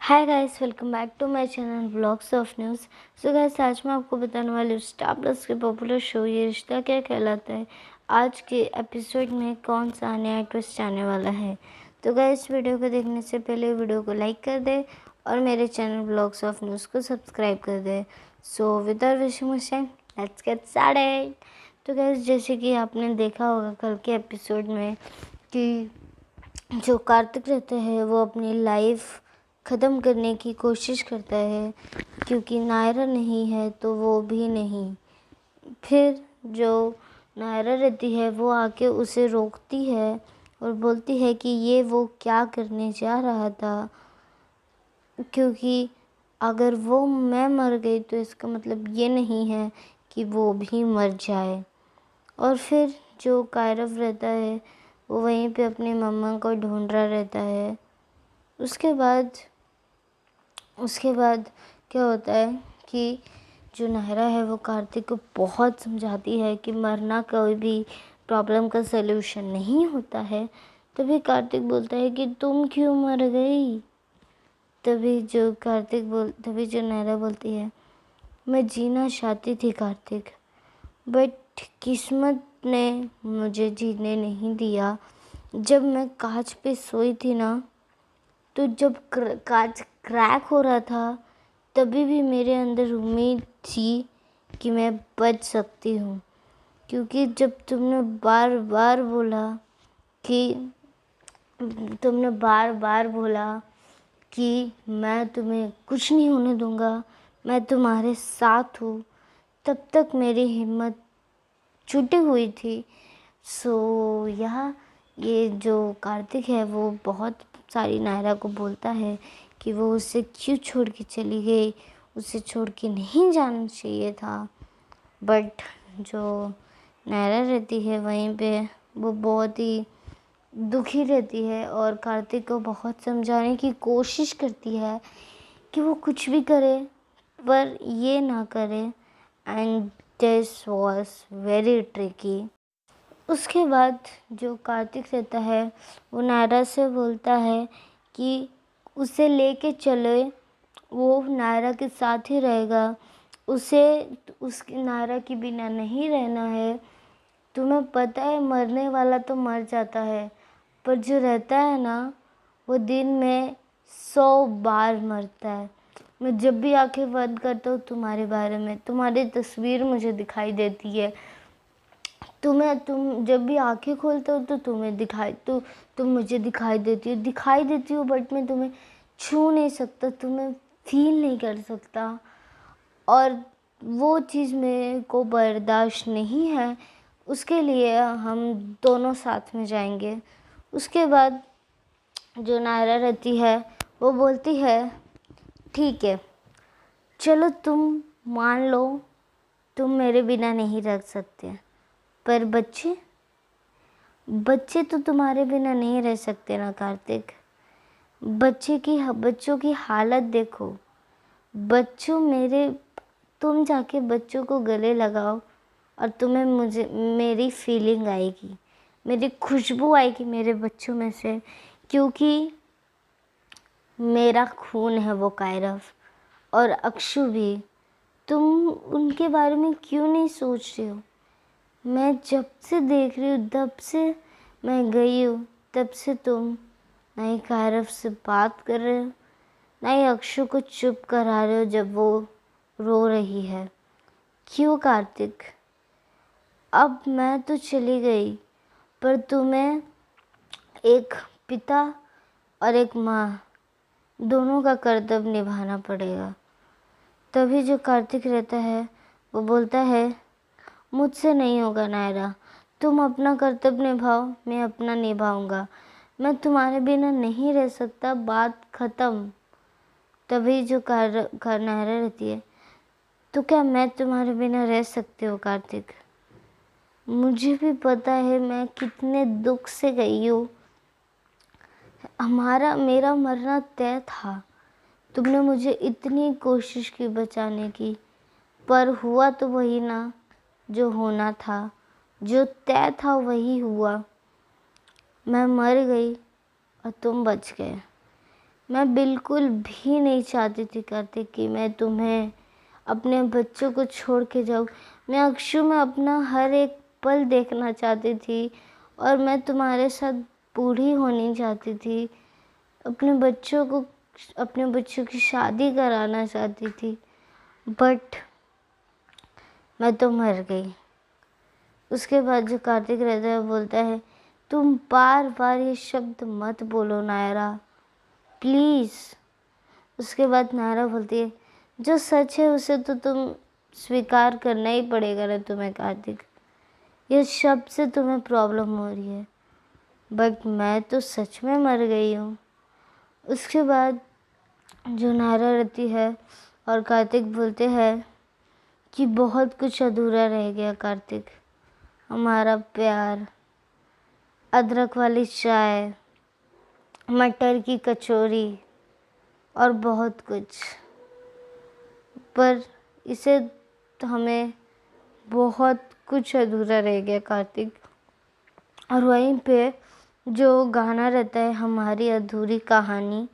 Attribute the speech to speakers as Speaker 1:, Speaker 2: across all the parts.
Speaker 1: Hi guys, welcome back to my channel blogs of news. So guys, आज मैं आपको बताने वाली हूँ स्टार प्लस के पॉपुलर शो ये रिश्ता क्या कहलाता है। आज के एपिसोड में कौन सा नया ट्विस्ट आने वाला है। तो गाइस, वीडियो को देखने से पहले वीडियो को लाइक कर दे और मेरे चैनल ब्लॉग्स ऑफ न्यूज़ को सब्सक्राइब कर दे। So without wasting much time, let's get started. तो गाइस, जैसे कि आपने देखा होगा कल के एपिसोड में कि जो कार्तिक रहता है वो अपनी लाइफ ख़त्म करने की कोशिश करता है, क्योंकि नायरा नहीं है तो वो भी नहीं। फिर जो नायरा रहती है वो आके उसे रोकती है और बोलती है कि ये वो क्या करने जा रहा था, क्योंकि अगर वो मैं मर गई तो इसका मतलब ये नहीं है कि वो भी मर जाए। और फिर जो कायरव रहता है वो वहीं पे अपनी मम्मा को ढूंढ रहा रहता है। उसके बाद क्या होता है कि जो नायरा है वो कार्तिक को बहुत समझाती है कि मरना कोई भी प्रॉब्लम का सलूशन नहीं होता है। तभी कार्तिक बोलता है कि तुम क्यों मर गई। तभी जो नायरा बोलती है, मैं जीना चाहती थी कार्तिक, बट किस्मत ने मुझे जीने नहीं दिया। जब मैं कांच पे सोई थी ना, तो जब कांच क्रैक हो रहा था तभी भी मेरे अंदर उम्मीद थी कि मैं बच सकती हूँ, क्योंकि जब कि तुमने बार बार बोला कि मैं तुम्हें कुछ नहीं होने दूँगा, मैं तुम्हारे साथ हूँ, तब तक मेरी हिम्मत छूटी हुई थी। ये जो कार्तिक है वो बहुत सारी नायरा को बोलता है कि वो उसे क्यों छोड़ के चली गई, उसे छोड़ के नहीं जाना चाहिए था। बट जो नायरा रहती है वहीं पे वो बहुत ही दुखी रहती है और कार्तिक को बहुत समझाने की कोशिश करती है कि वो कुछ भी करे पर ये ना करे। And this was very tricky. उसके बाद जो कार्तिक रहता है वो नायरा से बोलता है कि उसे लेके चले, वो नायरा के साथ ही रहेगा, उसे उसकी नायरा के बिना नहीं रहना है। तुम्हें पता है मरने वाला तो मर जाता है, पर जो रहता है ना वो दिन में 100 बार मरता है। मैं जब भी आंखें बंद करता हूँ तुम्हारे बारे में, तुम्हारी तस्वीर मुझे दिखाई देती है। तुम जब भी आंखें खोलते हो तो तुम मुझे दिखाई देती हो, बट मैं तुम्हें छू नहीं सकता, तुम्हें फील नहीं कर सकता, और वो चीज़ मेरे को बर्दाश्त नहीं है। उसके लिए हम दोनों साथ में जाएंगे। उसके बाद जो नायरा रहती है वो बोलती है, ठीक है, चलो तुम मान लो तुम मेरे बिना नहीं रह सकते, पर बच्चे तो तुम्हारे बिना नहीं रह सकते ना कार्तिक। बच्चों की हालत देखो। बच्चों मेरे तुम जाके बच्चों को गले लगाओ और तुम्हें मेरी फीलिंग आएगी, मेरी खुशबू आएगी मेरे बच्चों में से, क्योंकि मेरा खून है वो कायरव और अक्षु भी। तुम उनके बारे में क्यों नहीं सोच रहे हो। मैं जब से देख रही हूँ, तब से मैं गई हूँ, तब से तुम ना ही कायरव से बात कर रहे हो, ना ही अक्षु को चुप करा रहे हो जब वो रो रही है। क्यों कार्तिक। अब मैं तो चली गई, पर तुम्हें एक पिता और एक माँ दोनों का कर्तव्य निभाना पड़ेगा। तभी जो कार्तिक रहता है वो बोलता है, मुझसे नहीं होगा नायरा, तुम अपना कर्तव्य निभाओ, मैं अपना निभाऊंगा, मैं तुम्हारे बिना नहीं रह सकता, बात ख़त्म। तभी जो नायरा रहती है, तो क्या मैं तुम्हारे बिना रह सकती हूँ कार्तिक। मुझे भी पता है मैं कितने दुख से गई हूँ। मेरा मरना तय था, तुमने मुझे इतनी कोशिश की बचाने की, पर हुआ तो वही ना जो होना था, जो तय था वही हुआ। मैं मर गई और तुम बच गए। मैं बिल्कुल भी नहीं चाहती थी कार्तिक कि मैं तुम्हें अपने बच्चों को छोड़ के जाऊँ। मैं अक्षु में अपना हर एक पल देखना चाहती थी और मैं तुम्हारे साथ बूढ़ी होनी चाहती थी। अपने बच्चों की शादी कराना चाहती थी, बट मैं तो मर गई। उसके बाद जो कार्तिक रहता है बोलता है, तुम बार बार ये शब्द मत बोलो नायरा, प्लीज़। उसके बाद नायरा बोलती है, जो सच है उसे तो तुम स्वीकार करना ही पड़ेगा ना तुम्हें कार्तिक। ये शब्द से तुम्हें प्रॉब्लम हो रही है, बट मैं तो सच में मर गई हूँ। उसके बाद जो नायरा रहती है और कार्तिक बोलते हैं कि बहुत कुछ अधूरा रह गया कार्तिक, हमारा प्यार, अदरक वाली चाय, मटर की कचौरी और बहुत कुछ, पर इसे तो हमें बहुत कुछ अधूरा रह गया कार्तिक। और वहीं पे जो गाना रहता है हमारी अधूरी कहानी,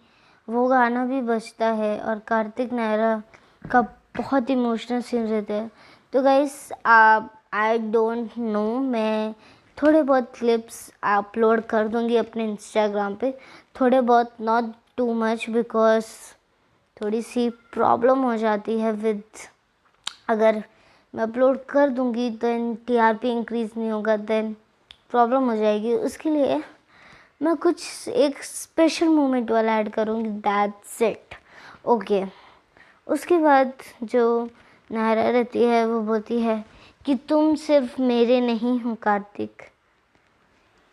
Speaker 1: वो गाना भी बजता है और कार्तिक नायरा का बहुत इमोशनल सीन रहता है। तो गाइस आई डोंट नो, मैं थोड़े बहुत क्लिप्स अपलोड कर दूँगी अपने इंस्टाग्राम पे, थोड़े बहुत, नॉट टू मच, बिकॉज थोड़ी सी प्रॉब्लम हो जाती है विद, अगर मैं अपलोड कर दूँगी देन टीआरपी इंक्रीज़ नहीं होगा, देन प्रॉब्लम हो जाएगी। उसके लिए मैं कुछ एक स्पेशल मोमेंट वाला ऐड करूँगी, दैट्स इट। ओके। उसके बाद जो नायरा रहती है वो बोलती है कि तुम सिर्फ मेरे नहीं हो कार्तिक,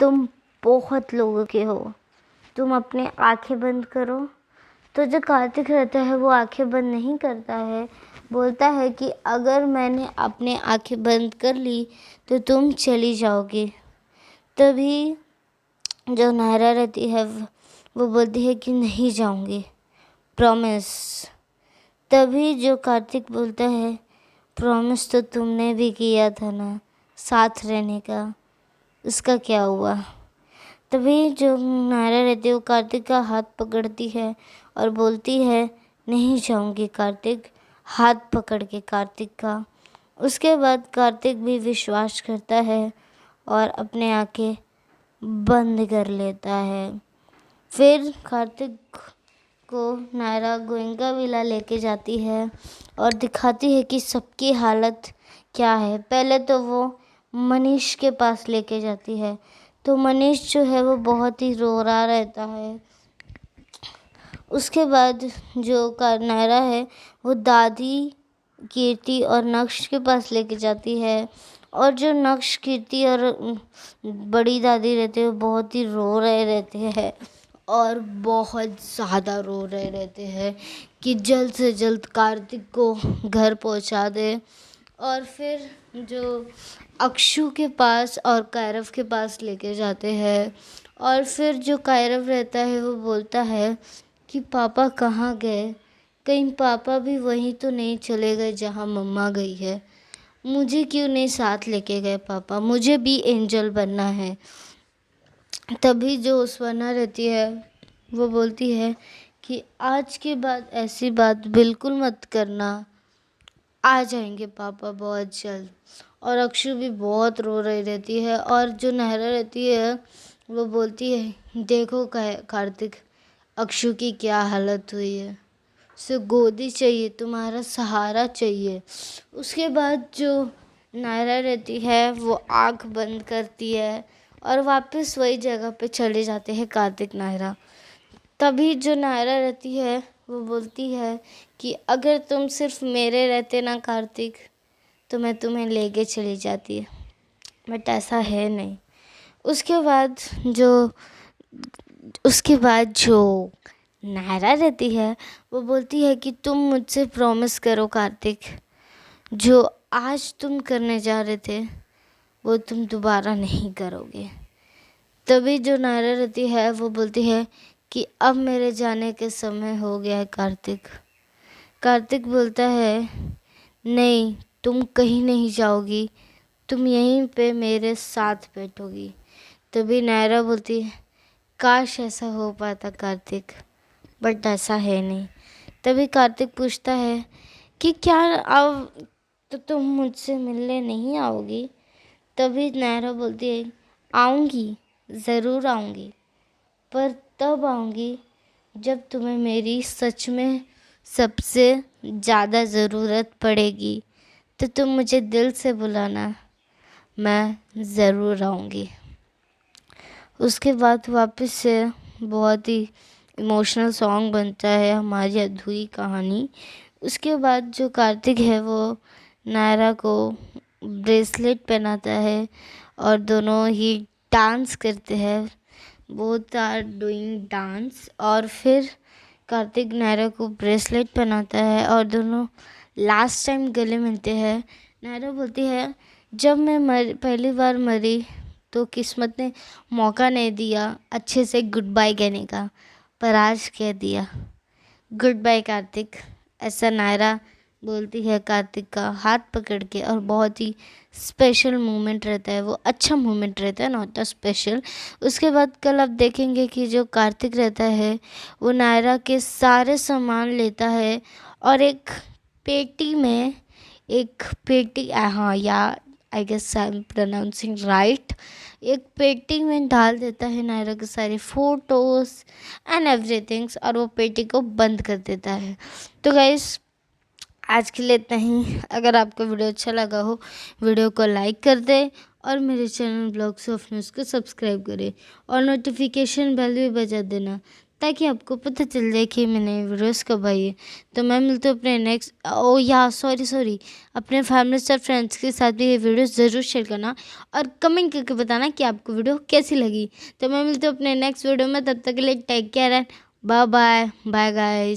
Speaker 1: तुम बहुत लोगों के हो। तुम अपने आंखें बंद करो। तो जो कार्तिक रहता है वो आंखें बंद नहीं करता है, बोलता है कि अगर मैंने अपने आंखें बंद कर ली तो तुम चली जाओगी। तभी जो नायरा रहती है वो बोलती है कि नहीं जाऊंगी, प्रॉमिस। तभी जो कार्तिक बोलता है, प्रॉमिस तो तुमने भी किया था ना साथ रहने का, उसका क्या हुआ। तभी जो नायरा रहती है वो कार्तिक का हाथ पकड़ती है और बोलती है, नहीं जाऊंगी कार्तिक, हाथ पकड़ के कार्तिक का। उसके बाद कार्तिक भी विश्वास करता है और अपने आंखें बंद कर लेता है। फिर कार्तिक को नायरा गोयंका विला लेके जाती है और दिखाती है कि सबकी हालत क्या है। पहले तो वो मनीष के पास लेके जाती है, तो मनीष जो है वो बहुत ही रो रहा रहता है। उसके बाद जो नायरा है वो दादी, कीर्ति और नक्श के पास लेके जाती है, और जो नक्श, कीर्ति और बड़ी दादी रहते हैं वो बहुत ही रो रहे रहते हैं और बहुत ज़्यादा रो रहे रहते हैं कि जल्द से जल्द कार्तिक को घर पहुंचा दे। और फिर जो अक्षु के पास और कायरव के पास लेके जाते हैं, और फिर जो कायरव रहता है वो बोलता है कि पापा कहाँ गए, कहीं पापा भी वहीं तो नहीं चले गए जहाँ मम्मा गई है, मुझे क्यों नहीं साथ लेके गए पापा, मुझे भी एंजल बनना है। तभी जो उस्वाना रहती है वो बोलती है कि आज के बाद ऐसी बात बिल्कुल मत करना, आ जाएंगे पापा बहुत जल्द। और अक्षु भी बहुत रो रही रहती है, और जो नायरा रहती है वो बोलती है, देखो कार्तिक, अक्षु की क्या हालत हुई है, उसे गोदी चाहिए, तुम्हारा सहारा चाहिए। उसके बाद जो नायरा रहती है वो आँख बंद करती है और वापस वही जगह पे चले जाते हैं कार्तिक नायरा। तभी जो नायरा रहती है वो बोलती है कि अगर तुम सिर्फ मेरे रहते ना कार्तिक, तो मैं तुम्हें लेके चली जाती, बट ऐसा है नहीं। उसके बाद जो नायरा रहती है वो बोलती है कि तुम मुझसे प्रॉमिस करो कार्तिक, जो आज तुम करने जा रहे थे वो तुम दोबारा नहीं करोगे। तभी जो नायरा रहती है वो बोलती है कि अब मेरे जाने के समय हो गया है कार्तिक। कार्तिक बोलता है, नहीं, तुम कहीं नहीं जाओगी, तुम यहीं पे मेरे साथ बैठोगी। तभी नायरा बोलती है, काश ऐसा हो पाता कार्तिक, बट ऐसा है नहीं। तभी कार्तिक पूछता है कि क्या अब तो तुम मुझसे मिलने नहीं आओगी? तभी नायरा बोलती है आऊँगी, ज़रूर आऊँगी, पर तब आऊँगी जब तुम्हें मेरी सच में सबसे ज़्यादा ज़रूरत पड़ेगी। तो तुम मुझे दिल से बुलाना, मैं ज़रूर आऊँगी। उसके बाद वापस से बहुत ही इमोशनल सॉन्ग बनता है हमारी अधूरी कहानी। उसके बाद जो कार्तिक है वो नायरा को ब्रेसलेट पहनाता है और दोनों ही डांस करते हैं, बोथ आर डूइंग डांस। और फिर कार्तिक नायरा को ब्रेसलेट पहनाता है और दोनों लास्ट टाइम गले मिलते हैं। नायरा बोलती है जब मैं पहली बार मरी तो किस्मत ने मौका नहीं दिया अच्छे से गुड बाय कहने का, पर आज कह दिया गुड बाय कार्तिक। ऐसा नायरा बोलती है कार्तिक का हाथ पकड़ के, और बहुत ही स्पेशल मोमेंट रहता है वो, अच्छा मोमेंट रहता है, नॉट अ स्पेशल। उसके बाद कल आप देखेंगे कि जो कार्तिक रहता है वो नायरा के सारे सामान लेता है और एक पेटी में, हाँ या I guess I am pronouncing right, एक पेटी में डाल देता है नायरा के सारे फोटोज़ एंड एवरीथिंग्स, और वो पेटी को बंद कर देता है। तो गाइस आज के लिए इतना ही। अगर आपको वीडियो अच्छा लगा हो वीडियो को लाइक कर दें और मेरे चैनल ब्लॉग्स ऑफ न्यूज़ को सब्सक्राइब करें और नोटिफिकेशन बेल भी बजा देना ताकि आपको पता चल जाए कि मैंने वीडियोस कब आई है। तो मैं मिलती हूँ अपने नेक्स्ट, सॉरी अपने फैमिली और फ्रेंड्स के साथ भी ये वीडियो ज़रूर शेयर करना और कमेंट करके बताना कि आपको वीडियो कैसी लगी। तो मैं मिलती हूँ अपने नेक्स्ट वीडियो में, तब तक के लिए take care and bye bye guys.